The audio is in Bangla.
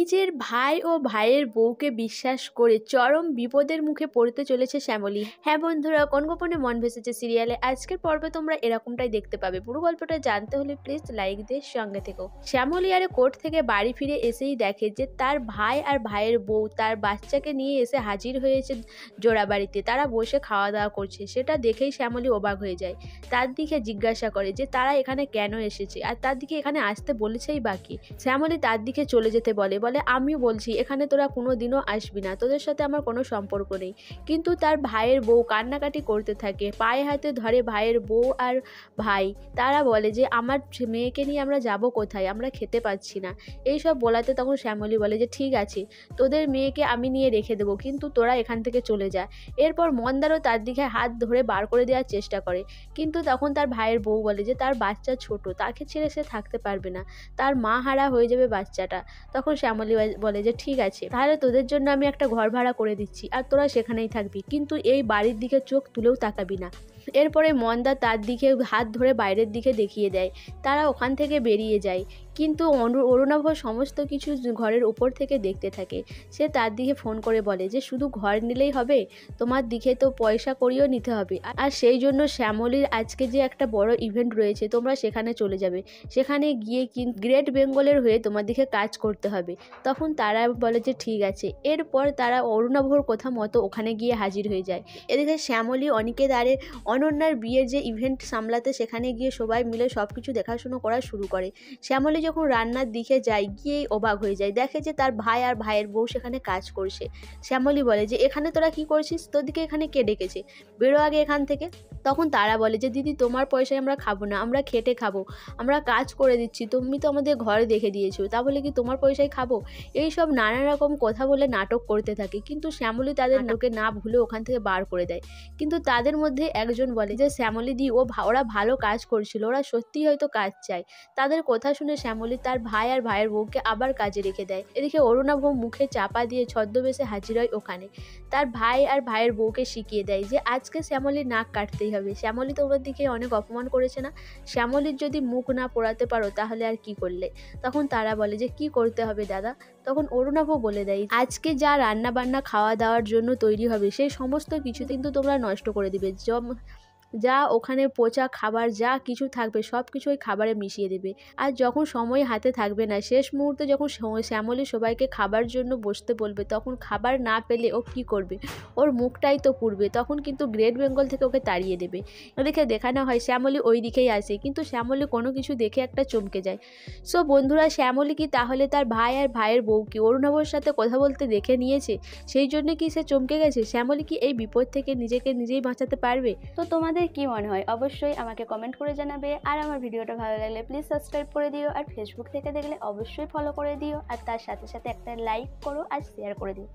নিজের ভাই ও ভাইয়ের বউকে বিশ্বাস করে চরম বিপদের মুখে পড়তে চলেছে শ্যামলী। হ্যাঁ বন্ধুরা, কোন গোপনে মন ভেসেছে সিরিয়ালে আজকের পর্বে তোমরা এরকমটাই দেখতে পাবে। পুরো গল্পটা জানতে হলে প্লিজ লাইক দিয়ে সঙ্গে থেকো। শ্যামলী আর কোর্ট থেকে বাড়ি ফিরে এসেই দেখে যে তার ভাই আর ভাইয়ের বউ তার বাচ্চাকে নিয়ে এসে হাজির হয়েছে জোড়াবাড়িতে। তারা বসে খাওয়া দাওয়া করছে। সেটা দেখেই শ্যামলী অবাক হয়ে যায়। তার দিকে জিজ্ঞাসা করে যে তারা এখানে কেন এসেছে আর তার দিকে এখানে আসতে বলেছেই বাকি। শ্যামলী তার দিকে চলে যেতে বলে আমি বলছি এখানে তোরা কোনো দিনও আসবি না, তোদের সাথে আমার কোনো সম্পর্ক নেই। কিন্তু তার ভাইয়ের বউ কান্নাকাটি করতে থাকে, পায়ে হাতে ধরে ভাইয়ের বউ আর ভাই। তারা বলে যে আমার মেয়েকে নিয়ে আমরা যাব কোথায়, আমরা খেতে পাচ্ছি না। এইসব বলাতে তখন শ্যামলী বলে যে ঠিক আছে, তোদের মেয়েকে আমি নিয়ে রেখে দেবো, কিন্তু তোরা এখান থেকে চলে যা। এরপর মন্দারও তার দিকে হাত ধরে বার করে দেওয়ার চেষ্টা করে, কিন্তু তখন তার ভাইয়ের বউ বলে যে তার বাচ্চা ছোট, তাকে ছেড়ে সে থাকতে পারবে না, তার মা হারা হয়ে যাবে বাচ্চাটা। তখন শ্যামলী বলে যে ঠিক আছে, তাহলে তোদের জন্য আমি একটা ঘর ভাড়া করে দিচ্ছি আর তোরা সেখানেই থাকবি, কিন্তু এই বাড়ির দিকে চোখ তুলেও তাকাবি না। এরপরে মন্দা তার দিকে হাত ধরে বাইরের দিকে দেখিয়ে দেয়। তারা ওখান থেকে বেরিয়ে যায়, কিন্তু অরুণাভ সমস্ত কিছু ঘরের উপর থেকে দেখতে থাকে। সে তার দিকে ফোন করে বলে যে শুধু ঘর নিলেই হবে, তোমার দিকে তো পয়সা করিও নিতে হবে। আর সেই জন্য শ্যামলীর আজকে যে একটা বড় ইভেন্ট রয়েছে, তোমরা সেখানে চলে যাবে। সেখানে গিয়ে গ্রেট বেঙ্গলের হয়ে তোমার দিকে কাজ করতে হবে। তখন তারা বলে যে ঠিক আছে। এরপর তারা অরুণাভর কথা মতো ওখানে গিয়ে হাজির হয়ে যায়। এদিকে শ্যামলী অনিকেত আর অনন্যার বিয়ের যে ইভেন্ট সামলাতে সেখানে গিয়ে সবাই মিলে সব কিছু দেখাশুনো করা শুরু করে। শ্যামলী যখন রান্নার দিকে যায়, গিয়েই অবাক হয়ে যায়, দেখে যে তার ভাই আর ভাইয়ের বউ সেখানে কাজ করছে। শ্যামলী বলে যে এখানে তোরা কি করছিস, তোর দিকে এখানে কে ডেকেছে, বেরো আগে এখান থেকে। তখন তারা বলে যে দিদি তোমার পয়সায় আমরা খাবো না, আমরা খেটে খাবো, আমরা কাজ করে দিচ্ছি, তুমি তো আমাদের ঘরে দেখে দিয়েছো, তা বলে কি তোমার পয়সায় খাবো। এইসব নানা রকম কথা বলে নাটক করতে থাকে, কিন্তু শ্যামলী তাদের নাটকে না ভুলে ওখান থেকে বার করে দেয়। কিন্তু তাদের মধ্যে একজন বলে যে শ্যামলী দি ওরা ভালো কাজ করছিল, ওরা সত্যি হয়তো কাজ চায়। তাদের কথা শুনে শ্যামলী তার ভাই আর ভাইয়ের বউকে আবার কাজে রেখে দেয়। এদিকে অরুণাভ মুখে চাপা দিয়ে ছদ্মবেশে হাজির হয় ওখানে। তার ভাই আর ভাইয়ের বউকে শিখিয়ে দেয় যে আজকে শ্যামলীর নাক কাটতেই হবে। শ্যামলী তোমার দিকে অনেক অপমান করেছে না, শ্যামলীর যদি মুখ না পোড়াতে পারো তাহলে আর কি করলে। তখন তারা বলে যে কি করতে হবে দাদা। তখন অরুণাভ বলে দেয় আজকে যা রান্না বান্না খাওয়া দাওয়ার জন্য তৈরি হবে সেই সমস্ত কিছু কিন্তু তোমরা নষ্ট করে দিবে। যা ওখানে পচা খাবার যা কিছু থাকবে সব কিছু ওই খাবারে মিশিয়ে দেবে। আর যখন সময় হাতে থাকবে না, শেষ মুহূর্তে যখন শ্যামলী সবাইকে খাবার জন্য বসতে বলবে, তখন খাবার না পেলে ও কি করবে, ওর মুখটাই তো পুড়বে। তখন কিন্তু গ্রেট বেঙ্গল থেকে ওকে তাড়িয়ে দেবে। ওদিকে দেখানো হয় শ্যামলী ওই দিকেই আসে, কিন্তু শ্যামলী কোনো কিছু দেখে একটা চমকে যায়। সো বন্ধুরা, শ্যামলী কি তাহলে তার ভাই আর ভাইয়ের বউকে অরুণাভর সাথে কথা বলতে দেখে নিয়েছে, সেই জন্য কি সে চমকে গেছে? শ্যামলী কি এই বিপদ থেকে নিজেকে নিজেই বাঁচাতে পারবে? তো তোমাদের কি মনে হয় অবশ্যই আমাকে কমেন্ট করে জানাবে। আর আমার ভিডিওটা ভালো লাগলে প্লিজ সাবস্ক্রাইব করে দিও, আর ফেসবুক থেকে দেখলে অবশ্যই ফলো করে দিও, আর তার সাথে সাথে একটা লাইক করো আর শেয়ার করে দিও।